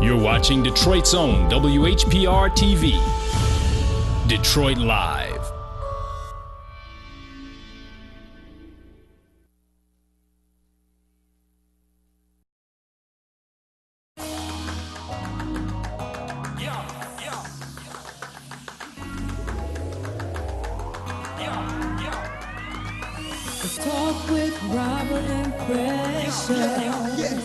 You're watching Detroit's own WHPR TV, Detroit Live. Let's talk with Robert and Precious. Yeah.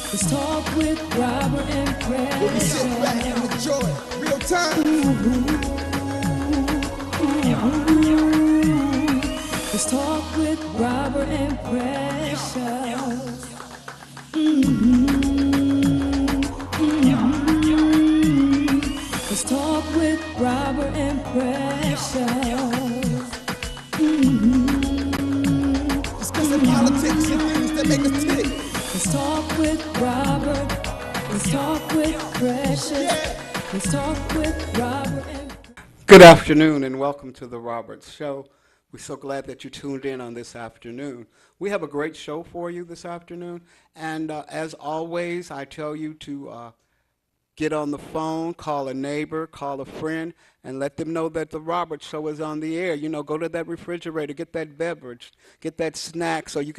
Let's talk with Robert and Precious. We'll be sitting back and enjoy real time. Let's talk with Robert and Precious. Let's talk with Robert and Precious. Discussing politics and things that make us tick. Let's talk with Robert. Let's talk with Precious. Let's talk with Robert and Good afternoon and welcome to the Roberts Show. We're so glad that you tuned in on this afternoon. We have a great show for you this afternoon, and as always, I tell you to get on the phone, call a neighbor, call a friend, and let them know that the Roberts Show is on the air. You know, go to that refrigerator, get that beverage, get that snack so you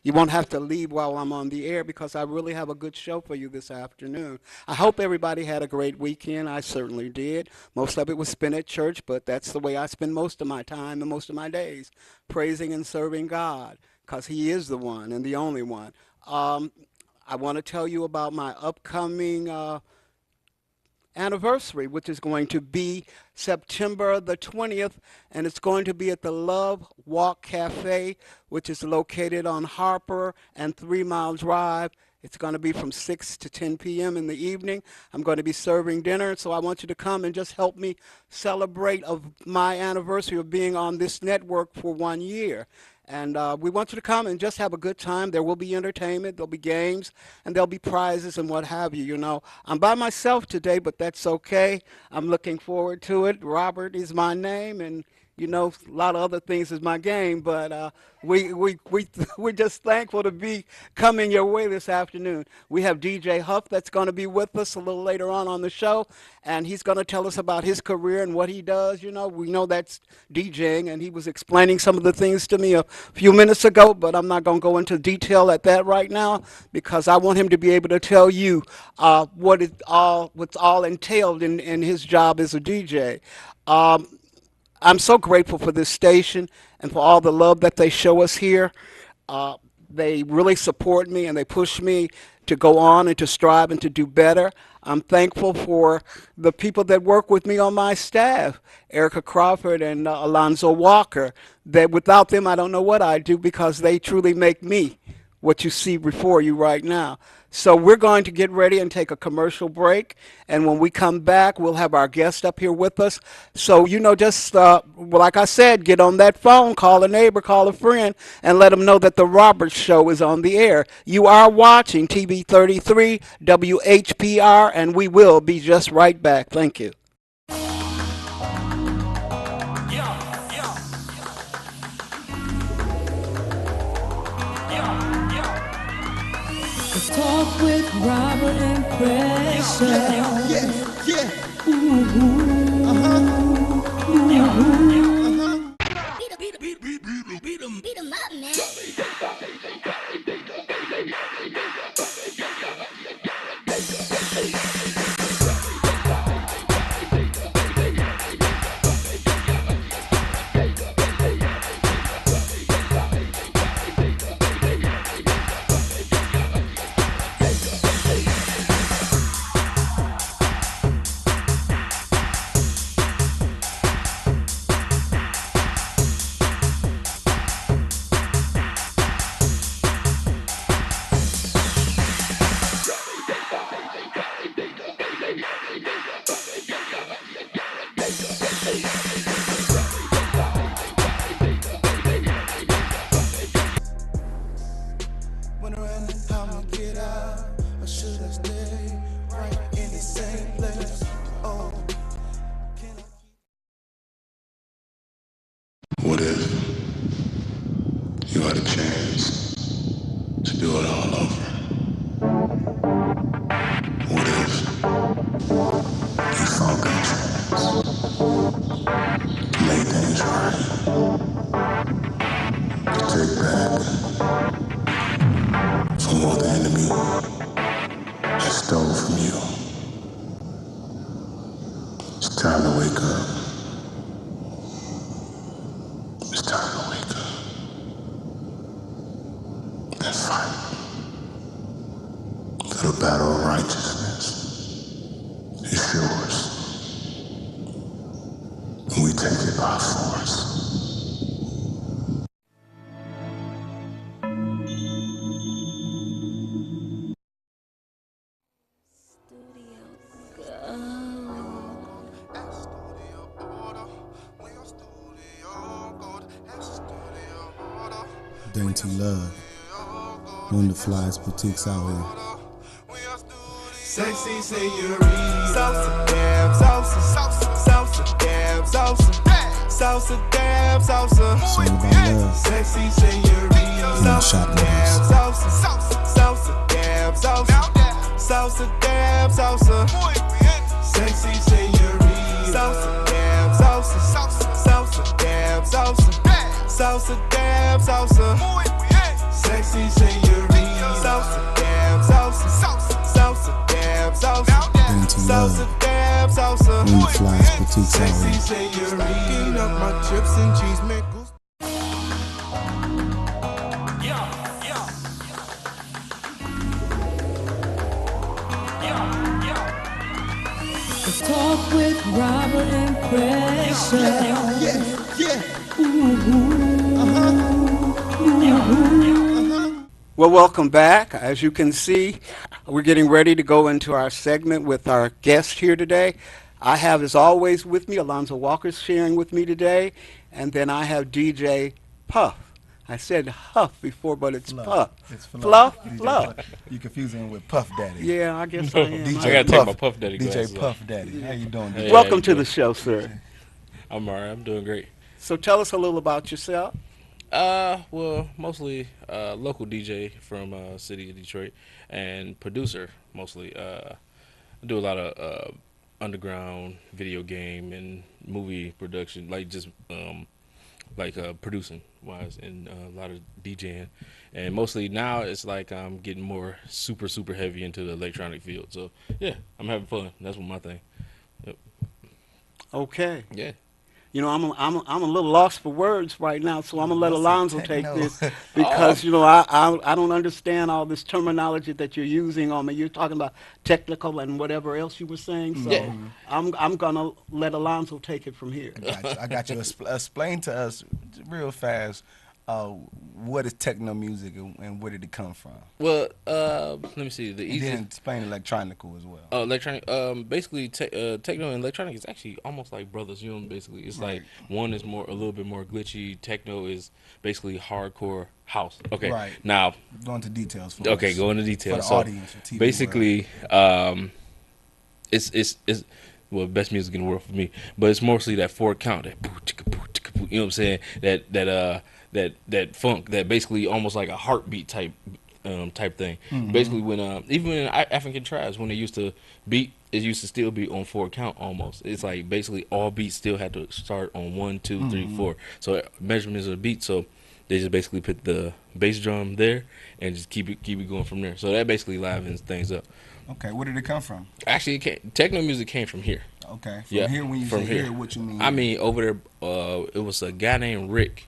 won't have to leave while I'm on the air, because I really have a good show for you this afternoon. I hope everybody had a great weekend. I certainly did. Most of it was spent at church, but that's the way I spend most of my time and most of my days, praising and serving God, because He is the one and the only one. I want to tell you about my upcoming anniversary, which is going to be September the 20th, and it's going to be at the Love Walk Cafe, which is located on Harper and 3 Mile Drive. It's going to be from 6 to 10 p.m. in the evening. I'm going to be serving dinner, so I want you to come and just help me celebrate of my anniversary of being on this network for 1 year. And we want you to come and just have a good time. There will be entertainment, there'll be games, and there'll be prizes and what have you. You know, I'm by myself today, but that's okay. I'm looking forward to it. Robert is my name, and you know, a lot of other things is my game, but we're just thankful to be coming your way this afternoon. We have DJ Huff that's going to be with us a little later on the show, and he's going to tell us about his career and what he does. You know, we know that's DJing, and he was explaining some of the things to me a few minutes ago, but I'm not going to go into detail at that right now, because I want him to be able to tell you what's all entailed in his job as a DJ. I'm so grateful for this station and for all the love that they show us here. They really support me and they push me to go on and to strive and to do better. I'm thankful for the people that work with me on my staff, Erica Crawford and Alonzo Walker. That without them, I don't know what I'd do, because they truly make me what you see before you right now. So we're going to get ready and take a commercial break, and when we come back, we'll have our guest up here with us. So, you know, just like I said, get on that phone, call a neighbor, call a friend, and let them know that the Roberts Show is on the air. You are watching TV 33 WHPR, and we will be just right back. Thank you. Let's talk with Robert and Precious. Yeah. Beat 'em up, man. What if you had a chance to do it all over? What if you saw that chance to make things right, to take back from what the enemy has stole from you? It's time to wake up. It's time to wake up and fight. The battle of righteousness is yours. And we take it by force. Dainty Love. One of the flyest boutiques out here. Sexy senorita. Salsa, damn, salsa, salsa, salsa, damn, salsa, salsa, damn, salsa. It's all about love. Sexy senorita. Salsa, damn, salsa, salsa, salsa, damn, salsa, salsa, damn, salsa. Sexy senorita. Salsa, damn, salsa, salsa, salsa, damn, salsa, salsa, damn, salsa. Sexy senorita. Salsa, damn, salsa, salsa, salsa, damn, salsa, Dainty Love. salsa, damn, salsa. One of the flyest boutiques out Sexy here. senorita. Up my chips and cheese makers. Let's talk with Robert and Precious. Well, welcome back. As you can see, we're getting ready to go into our segment with our guest here today. I have, as always, with me, Alonzo Walker's sharing with me today, and then I have DJ Puff. I said Huff before, but it's Puff. It's Fluff? DJ Fluff. You confusing him with Puff Daddy. Yeah, I guess I am. DJ I gotta take my Puff Daddy DJ glasses off. Puff Daddy. How you doing? Hey. DJ? Welcome you to the doing? show, sir. I'm alright. I'm doing great. So tell us a little about yourself. Well, mostly local DJ from city of Detroit and producer mostly. I do a lot of underground video game and movie production, like just producing wise, and a lot of DJing. And mostly now it's like I'm getting more super heavy into the electronic field. So yeah, I'm having fun. That's what my thing. Yep. Okay. Yeah. You know, I'm a little lost for words right now, so I'm gonna let What's Alonzo a take techno? this because you know I don't understand all this terminology that you're using on me. You're talking about technical and whatever else you were saying. So Yeah. I'm gonna let Alonzo take it from here. I got you. Explain to us real fast what is techno music and where did it come from? Well, let me see. The And easiest. then explain electronical as well. Electronic, basically, techno and electronic is actually almost like brothers. You know, basically, it's like one is a little bit more glitchy. Techno is basically hardcore house. Okay, Right. now, Go into details for okay, us. go into For detail. the So audience, for TV basically, it's well, best music in the world for me, but it's mostly that 4 count, that boo, chicka, boo, chicka, boo, you know what I'm saying? That funk, that basically almost like a heartbeat type thing. Basically, when even in African tribes, when they used to beat, it used to still be on 4 count almost. It's like basically all beats still had to start on 1, 2, 3, 4. So measurements of the beat. So they just basically put the bass drum there and just keep it going from there. So that basically livens things up. Okay, where did it come from? Actually, techno music came from here. Okay, from Yeah, here when you from say here. here, what you mean? I mean, over there, it was a guy named Rick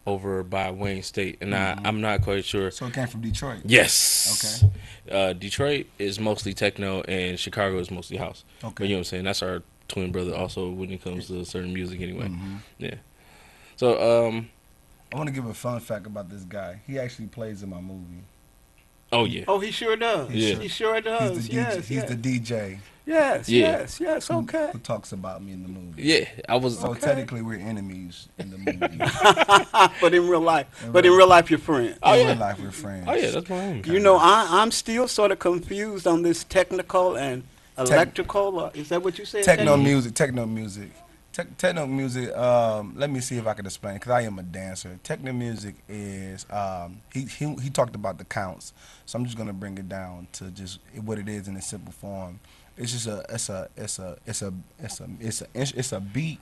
over by Wayne State, and I'm not quite sure. So it came from Detroit. Yes. Okay. Detroit is mostly techno, and Chicago is mostly house. Okay. But you know what I'm saying? That's our twin brother also when it comes to certain music anyway. Yeah. So, I want to give a fun fact about this guy. He actually plays in my movie. oh yeah. Oh, he sure does. Yeah. He sure does. He's the yes, DJ. He's yes. the DJ Yes, Yeah. yes. Okay. who talks about me in the movie. Yeah, I was. So technically, we're enemies in the movie. But in real life, you're friends. Oh, in yeah. real life, we're friends. Oh yeah, that's my home. You know, I'm still sort of confused on this technical and electrical. Is that what you said? Techno music. Techno music. Let me see if I can explain, because I am a dancer. Techno music is he talked about the counts, so I'm just gonna bring it down to just what it is in a simple form. It's just it's a beat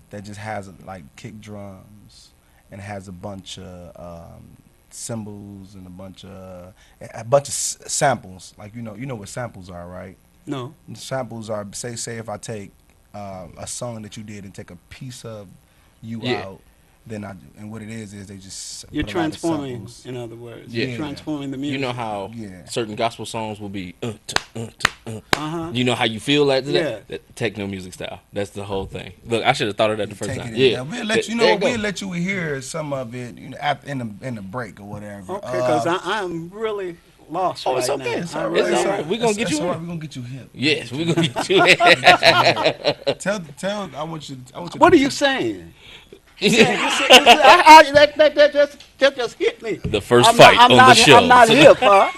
that just has like kick drums and has a bunch of cymbals and a bunch of samples. Like you know what samples are, right? No. Samples are say if I take a song that you did and take a piece of you Yeah. out, then and what it is they just You're put a lot of transforming, samples. in other words. Yeah. You're transforming the music. You know how Yeah. certain gospel songs will be. Uh-huh. You know how you feel like that? Yeah. That techno music style. That's the whole thing. Look, I should have thought of that the first Take time. it in. Yeah. Now, we'll let you There know. you go. We'll let you hear some of it, after, in the break or whatever. Okay, because I'm really lost Oh, right it's okay. now. It's I all right. really It's all am. right. We gonna get you All right. in. We're gonna get you hip. Yes, we're gonna get you in. Tell. I want you. What are you saying? That just hit me. The first I'm fight not, I'm on not, the show. I'm not hip, huh?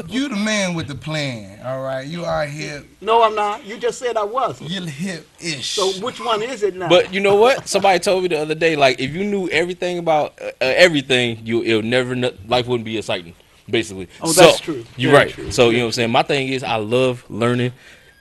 You the man with the plan. All right. You are hip. No, I'm not. You just said I wasn't. You're hip-ish. So which one is it now? But you know what? Somebody told me the other day, like if you knew everything about everything, it'll never life wouldn't be exciting. Basically. Oh, that's true. You're Very right. true. So you Very know what I'm saying. My thing is, I love learning,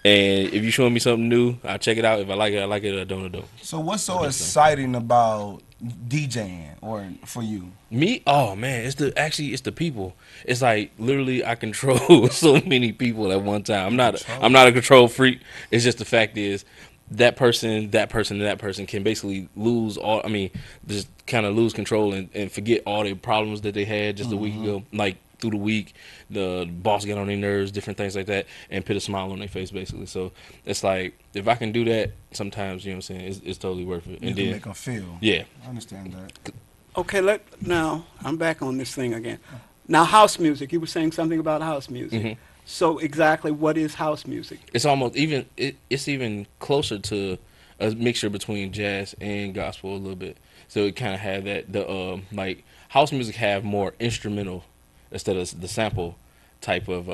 and if you showing me something new, I check it out. If I like it, I like it. If I don't, I don't. So what's so exciting about DJing or for you? Me? Oh man, it's the people. It's like literally I control so many people at one time. I'm not a control freak. It's just the fact is that person, and that person can basically lose all. I mean, just kind of lose control and forget all the problems that they had just a week ago. Like through the week, the boss get on their nerves, different things like that, and put a smile on their face basically. So it's like if I can do that, sometimes you know what I'm saying. It's totally worth it. You And can then make them feel. yeah. I understand that. Okay, now I'm back on this thing again. Now, house music. You were saying something about house music. Mhm. So exactly, what is house music? It's almost even it's even closer to a mixture between jazz and gospel a little bit. So it kind of had that like house music have more instrumental instead of the sample type of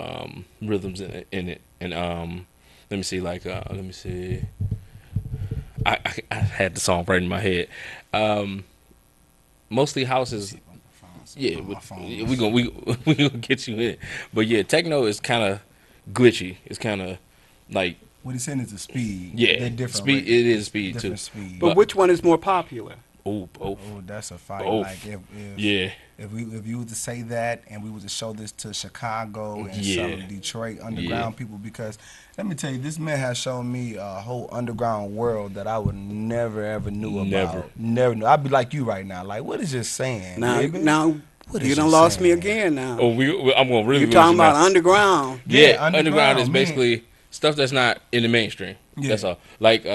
rhythms in it. And let me see, I had the song right in my head. Mostly houses. Yeah, we gonna get you in. But yeah, techno is kind of glitchy. It's kind of like What he's saying is the speed. yeah, They're different. speed. right? It is speed Different too. speed. But which one is more popular? Oh, Oh, that's a fight. Both. Like if yeah. if you were to say that and we were to show this to Chicago and Yeah. some Detroit underground people, because let me tell you, this man has shown me a whole underground world that I would never ever knew about. Never knew. I'd be like you right now. Like, what is this saying? Now, baby? now What you is done you lost me saying? again. Now Oh, I'm gonna really. you're lose talking you now. about underground. Yeah, Yeah, underground underground, is man. basically stuff that's not in the mainstream. Yeah. That's all. Like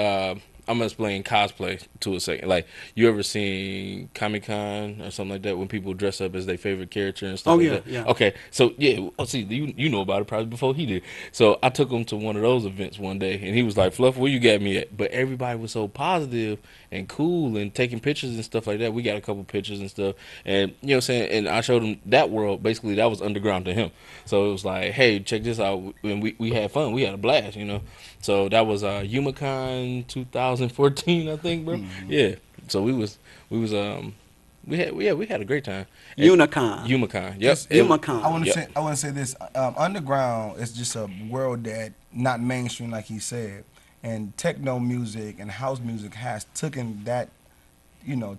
I'm gonna explain cosplay to a second. Like you ever seen Comic-Con or something like that when people dress up as their favorite character and stuff Oh, like yeah, that? yeah. Okay, so yeah, see, you know about it probably before he did. So I took him to one of those events one day, and he was like, "Fluff, where you got me at?" But everybody was so positive and cool and taking pictures and stuff like that. We got a couple pictures and stuff, and you know what I'm saying. And I showed him that world. Basically, that was underground to him. So it was like, "Hey, check this out." And we had fun. We had a blast, you know. So that was UmaCon 2014, I think, bro. Yeah. So we had a great time. And Unicon. UmaCon. Yep. Just- Umacon. I want to say this. Underground is just a world that not mainstream, like he said, and techno music and house music has taken that,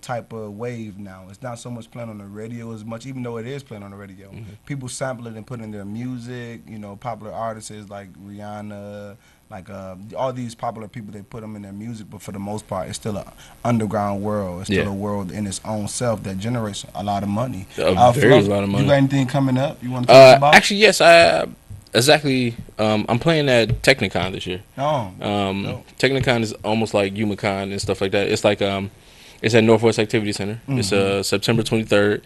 type of wave now. It's not so much playing on the radio as much, even though it is playing on the radio. People sample it and put it in their music. Popular artists like Rihanna, like all these popular people, they put them in their music. But for the most part, it's still an underground world. It's still a world in its own self that generates a lot of money. Very Fluff, lot of money. You got anything coming up? You want to talk about? Actually, yes. I exactly. I'm playing at Technicon this year. No. No. Technicon is almost like UmaCon and stuff like that. It's like it's at Northwest Activity Center. It's September 23rd.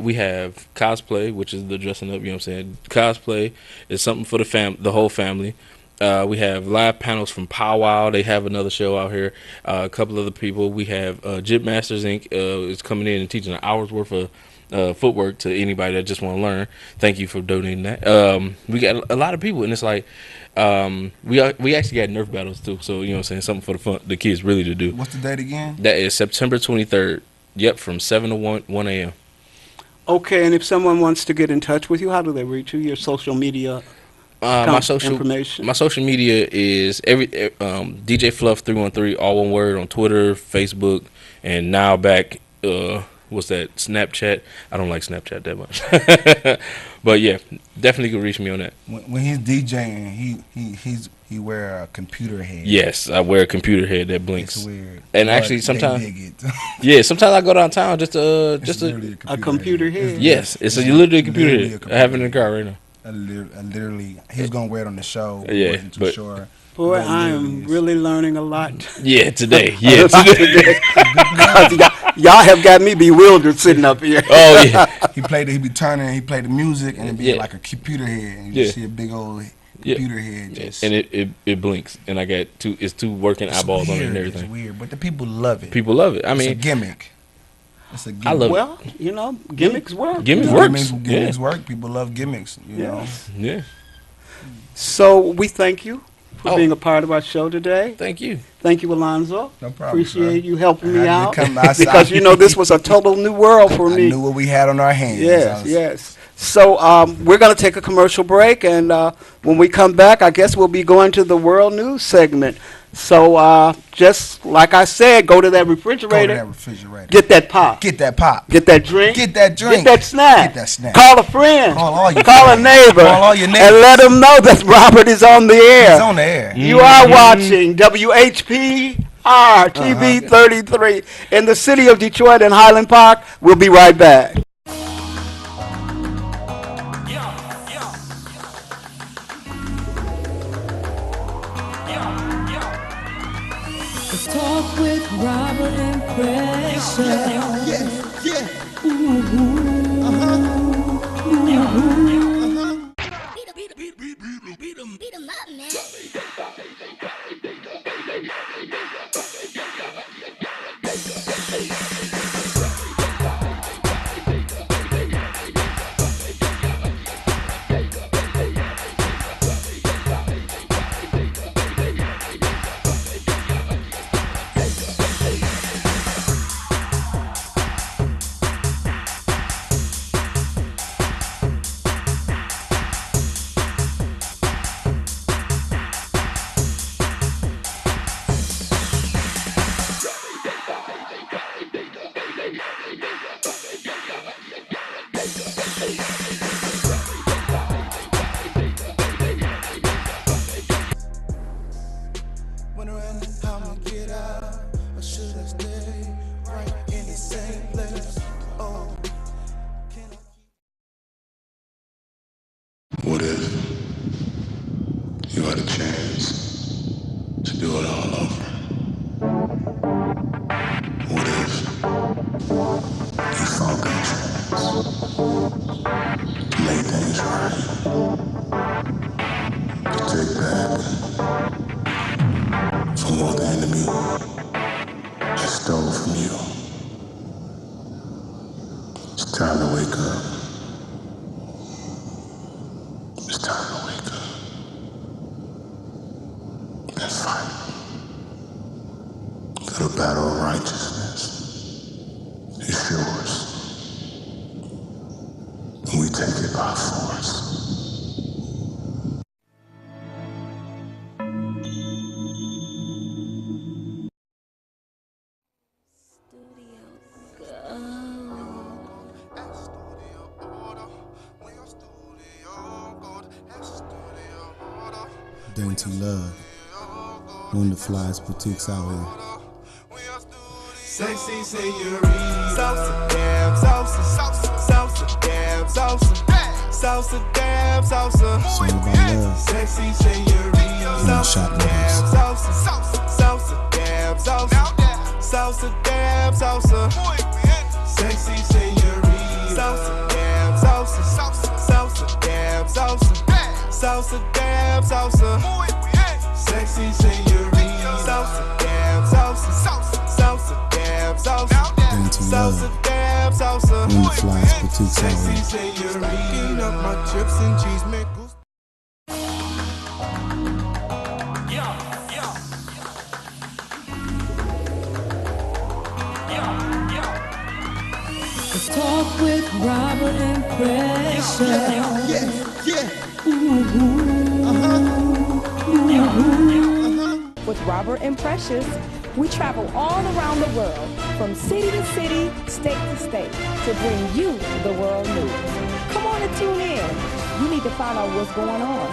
We have cosplay, which is the dressing up. You know what I'm saying? Cosplay is something for the whole family. We have live panels from Powwow. They have another show out here. A couple other people. We have Jip Masters Inc. Is coming in and teaching an hour's worth of footwork to anybody that just want to learn. Thank you for donating that. We got a lot of people, and it's like we actually got Nerf battles too. So you know what I'm saying, something for the kids really to do. What's the date again? That is September 23rd. Yep, from 7 to 1 a.m. Okay, and if someone wants to get in touch with you, how do they reach you? Your social media My social information. My social media is DJ Fluff 313, all one word, on Twitter, Facebook, and now back. What's that? Snapchat. I don't like Snapchat that much, but yeah, definitely can reach me on that. When he's DJing, he wear a computer head. Yes, I wear a computer head that blinks. It's weird. And But actually, they sometimes, dig it. yeah, sometimes I go downtown just to Literally A computer head. yes, it's literally a computer literally a head. computer I have it in the head. car right now. I literally, he was gonna wear it on the show. Yeah, Wasn't too but- sure. Boy, But I literally am it's- really learning a lot. Yeah, today. Yeah, today. Y'all have got me bewildered sitting up here. Oh yeah, He be turning, he played the music, and it'd be Yeah. like a computer head, and you Yeah. see a big old Yeah. computer head. Just, and it blinks, and I got two working it's eyeballs on it and weird, everything. It's weird, but the people love it. People love it. I It's a mean, gimmick. It's a gimmick. I love it. Well, you know, gimmicks work. Gimmicks you know? work. Gimmicks Yeah. work. People love gimmicks. You know. Yeah. So we thank you for Oh. being a part of our show today. Thank you. Thank you, Alonzo. No problem, Appreciate sir. you helping me I had to out come outside. because you know this was a total new world for I me. knew what we had on our hands. I Yes, was- yes. So we're going to take a commercial break, and when we come back, I guess we'll be going to the world news segment. So just like I said, go to that Go to refrigerator, that refrigerator. get that pop, Get that pop. get that drink, Get that drink. get that snack, Get that snack. call a friend, Call all your call a friends. neighbor, Call all your and neighbors. let them know that Robert is on the air. He's on the air. You are watching WHPR TV 33 in the city of Detroit and Highland Park. We'll be right back. Let's talk with Robert and Precious. Beat 'em up, man. Wondering how to get out, or should I stay right in the same place? Oh, can I What if you had a chance to do it all over? What if you found that chance to make things right? To take back from what the enemy has stole from you. It's time to wake up. It's time to wake up and fight. The battle of righteousness is yours. And we take it by force. Dainty Love, one of the flyest boutiques out here. Sexy senorita. Salsa, damn, salsa, salsa, salsa, damn, salsa, salsa, damn, salsa. It's all about love. Sexy senorita. Come shop with Damn, us. salsa, salsa, salsa, damn, salsa, salsa, damn, salsa. Sexy senorita. Salsa, damn, salsa, salsa, salsa, damn, salsa, salsa, damn, salsa. Sexy senorita. Salsa, damn, salsa, salsa, salsa, damn, salsa, Dainty salsa, Love. damn, salsa. When the flies boutiques Sexy out here. señorita, up my chips and cheese me gusta. Let's talk with Robert and Precious. With Robert and Precious, we travel all around the world, from city to city, state to state, to bring you the world news. Come on and tune in. You need to find out what's going on.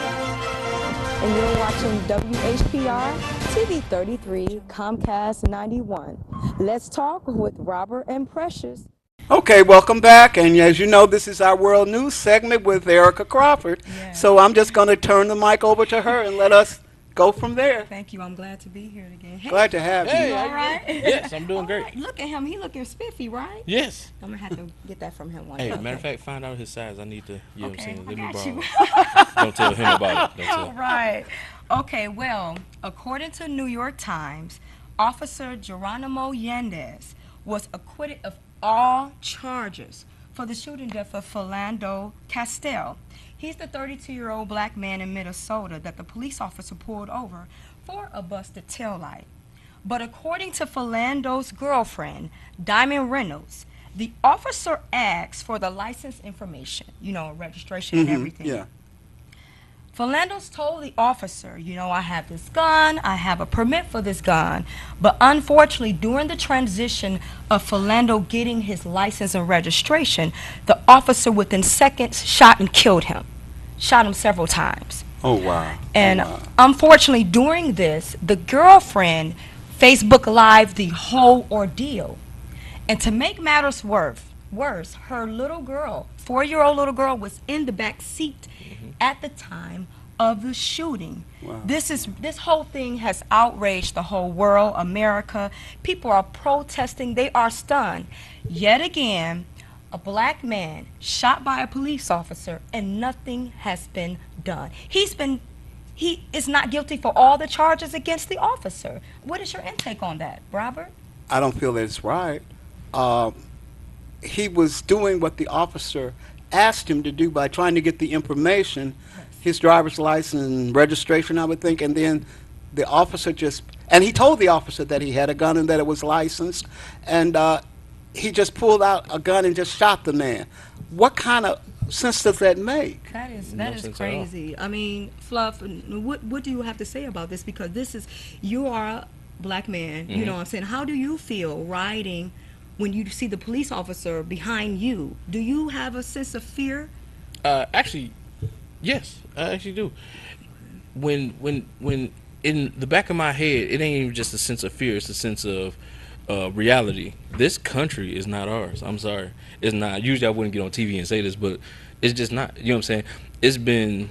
And you're watching WHPR, TV 33, Comcast 91. Let's talk with Robert and Precious. Okay, welcome back. And as you know, this is our World News segment with Erica Crawford. Yeah. So I'm just going to turn the mic over to her and let us go from there. Thank you. I'm glad to be here again. Hey, Glad to have Hey, you. how all you right? doing? Yes, I'm doing All great. right. Look at him. He looking spiffy, right? Yes. I'm going to have to get that from him one Hey, day. matter of fact, find out his size. I need to, you know what I'm saying? I Let me got borrow you. it. Don't tell him about it. Don't tell All right. Okay, well, according to New York Times, Officer Geronimo Yanez was acquitted of all charges for the shooting death of Philando Castile. He's the 32-year-old black man in Minnesota that the police officer pulled over for a busted taillight. But according to Philando's girlfriend, Diamond Reynolds, the officer asked for the license information, you know, registration and everything. Yeah. Philando's told the officer, you know, I have this gun, I have a permit for this gun, but unfortunately, during the transition of Philando getting his license and registration, the officer within seconds shot and killed him, shot him several times. Oh, wow. And Oh, wow. unfortunately, during this, the girlfriend Facebook Live the whole ordeal. And to make matters worse, her little girl, 4-year-old little girl, was in the back seat at the time of the shooting. Wow. This whole thing has outraged the whole world, America. People are protesting. They are stunned. Yet again, a black man shot by a police officer and nothing has been done. He is not guilty for all the charges against the officer. What is your intake on that, Robert? I don't feel that it's right. He was doing what the officer asked him to do by trying to get the information, his driver's license and registration, I would think, and then the officer and he told the officer that he had a gun and that it was licensed, and he just pulled out a gun and just shot the man. What kind of sense does that make? That is No sense at all. crazy. I mean, Fluff, what do you have to say about this? Because you are a black man, you know what I'm saying? How do you feel riding when you see the police officer behind you? Do you have a sense of fear? Actually, yes, I actually do. When in the back of my head, it ain't even just a sense of fear; it's a sense of reality. This country is not ours. I'm sorry, it's not. Usually, I wouldn't get on TV and say this, but it's just not. You know what I'm saying? It's been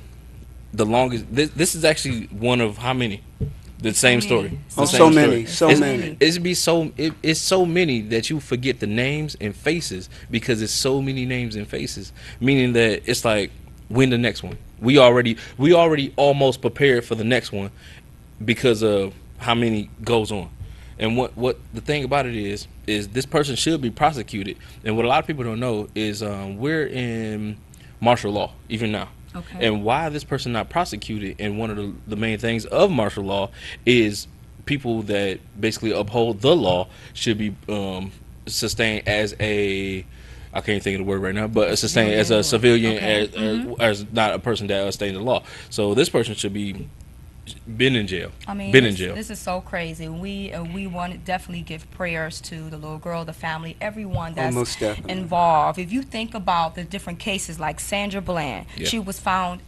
the longest. This is actually one of how many? The same story. Oh, The same so story. many, so It's- many. It's so many that you forget the names and faces because it's so many names and faces. Meaning that it's like, when the next one? We already almost prepared for the next one because of how many goes on. And what the thing about it is this person should be prosecuted. And what a lot of people don't know is we're in martial law even now. Okay. And why this person not prosecuted, and one of the main things of martial law is people that basically uphold the law should be sustained as a, I can't think of the word right now, but sustained as a civilian, Okay. as not a person that sustained the law. So this person should be been in jail. I mean, been in jail. This is so crazy. We want to definitely give prayers to the little girl, the family, everyone that's most definitely. involved. If you think about the different cases, like Sandra Bland, Yeah. she was found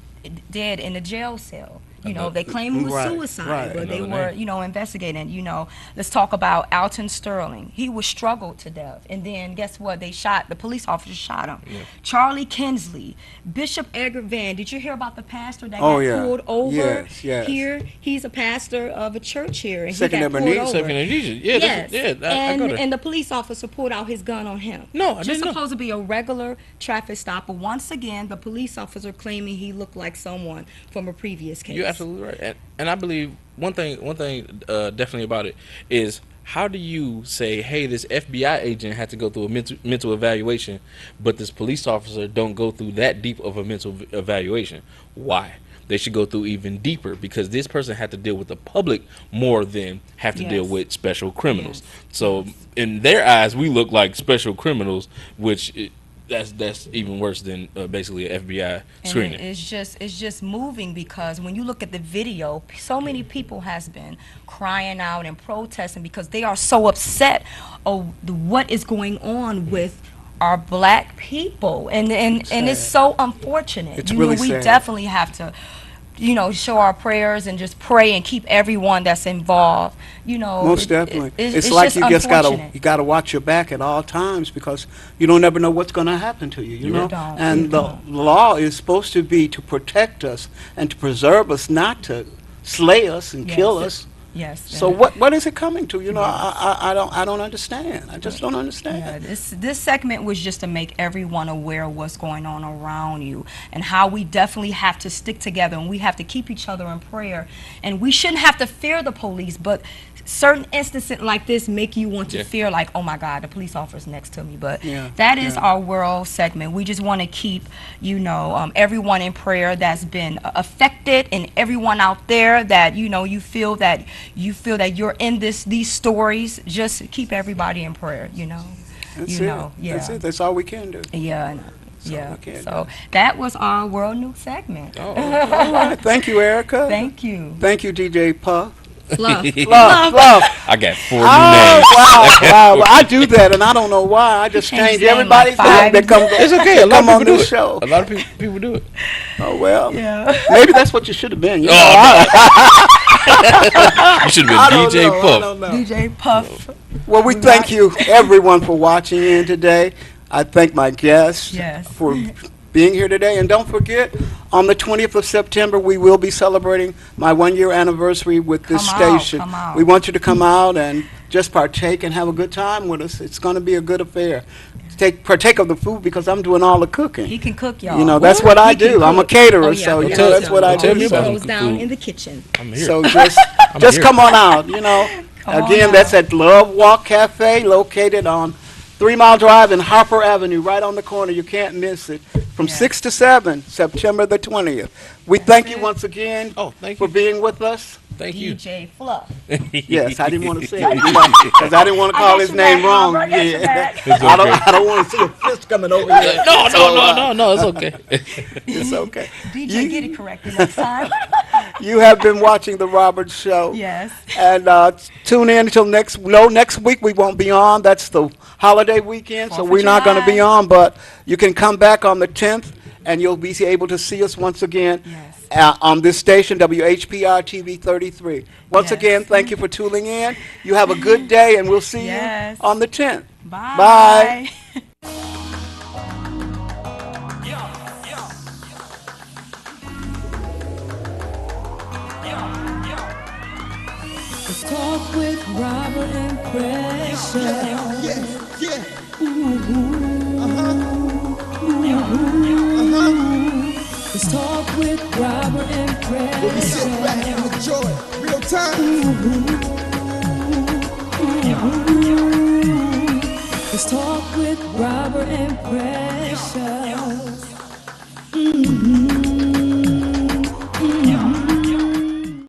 dead in a jail cell. You know, they claim it was Right, suicide, right. but they Another were, name. you know, investigating. You know, let's talk about Alton Sterling. He was struggled to death, and then guess what? The police officer shot him. Yeah. Charlie Kinsley, Bishop Edgar Van. Did you hear about the pastor that Oh, got yeah. pulled over Yes, yes. here? He's a pastor of a church here, and Second he got pulled Ebenezer. over. Second Ebenezer. Yeah, Yes. I go there. And the police officer pulled out his gun on him. No, I Just didn't know. supposed to be a regular traffic stop, but once again, the police officer claiming he looked like someone from a previous case. You're absolutely right, and I believe one thing definitely about it is how do you say, hey, this FBI agent had to go through a mental evaluation, but this police officer don't go through that deep of a mental evaluation? Why? They should go through even deeper, because this person had to deal with the public more than have to deal Yes. with special criminals. Yes. So in their eyes, we look like special criminals, which that's even worse than basically an FBI And screening. it's just moving, because when you look at the video, so many people has been crying out and protesting because they are so upset of what is going on with our black people, and it's so unfortunate. It's you really know, we sad. definitely have to, you know, show our prayers and just pray and keep everyone that's involved. You know, Most definitely. it's like just you just unfortunate. gotta watch your back at all times, because you don't ever know what's gonna happen to you. You know, don't. and You the don't. law is supposed to be to protect us and to preserve us, not to slay us and kill Yes. us. Yes. So and- what is it coming to? You know, I don't understand. I just don't understand. Yeah, this segment was just to make everyone aware of what's going on around you, and how we definitely have to stick together, and we have to keep each other in prayer, and we shouldn't have to fear the police, but certain instances like this make you want to Yeah. fear, like, oh my God, the police officer's next to me. But Yeah, that is yeah. our world segment. We just want to keep, you know, everyone in prayer that's been affected, and everyone out there that, you know, you feel that you're in these stories. Just keep everybody in prayer. You know, That's you it. know, yeah. That's it. That's all we can do. Yeah, all yeah. we can So that was our world news segment. Oh, All right. Thank you, Erica. Thank you. Thank you, DJ Puff. Fluff. Love. I got 4 new Oh, names. wow. Well, I do that, and I don't know why. I just changed change his name everybody's like name that 5 comes It's okay. A lot come of on people do this it. show. A lot of people do it. Oh, well. Yeah. Maybe that's what you should have been. You know, You should I have been don't DJ know, I Puff. don't know. DJ Puff. Well, we thank you, everyone, for watching in today. I thank my guests Yes. for being here today. And don't forget, on the 20th of September, we will be celebrating my 1-year anniversary with this Come out, station. come out. We want you to come out and just partake and have a good time with us. It's going to be a good affair. Partake of the food, because I'm doing all the cooking. He can cook, y'all. You know, that's what I He can do. I'm a cook. caterer, Oh, yeah, so, yeah. you know, that's what I Tell do. me So- about Goes some down food. in the kitchen. I'm here. So just here. come on out, you know. Come on Again, out. that's at Love Walk Cafe, located on 3 Mile Drive and Harper Avenue, right on the corner. You can't miss it. From Yeah. 6 to 7, September the 20th. We thank you once again Oh, thank for you. being with us. Thank you. DJ Fluff. Yes, I didn't want to say it, because I didn't want to call his name wrong. I got your back. It's I okay. don't want to see a fist coming over here. No, it's okay. It's okay. DJ, get it corrected next time. You have been watching The Robert Show. Yes. And tune in until next week we won't be on. That's the holiday weekend, so 4th of we're not going to be July. on. But you can come back on the 10th, and you'll be able to see us once again on this station, WHPR TV 33. Once Yes. again, thank you for tuning in. You have a good day, and we'll see Yes. you on the 10th. Bye. Let's talk with Robert and Precious. Let's talk with Robert and Precious. Sit back and enjoy it. Real time.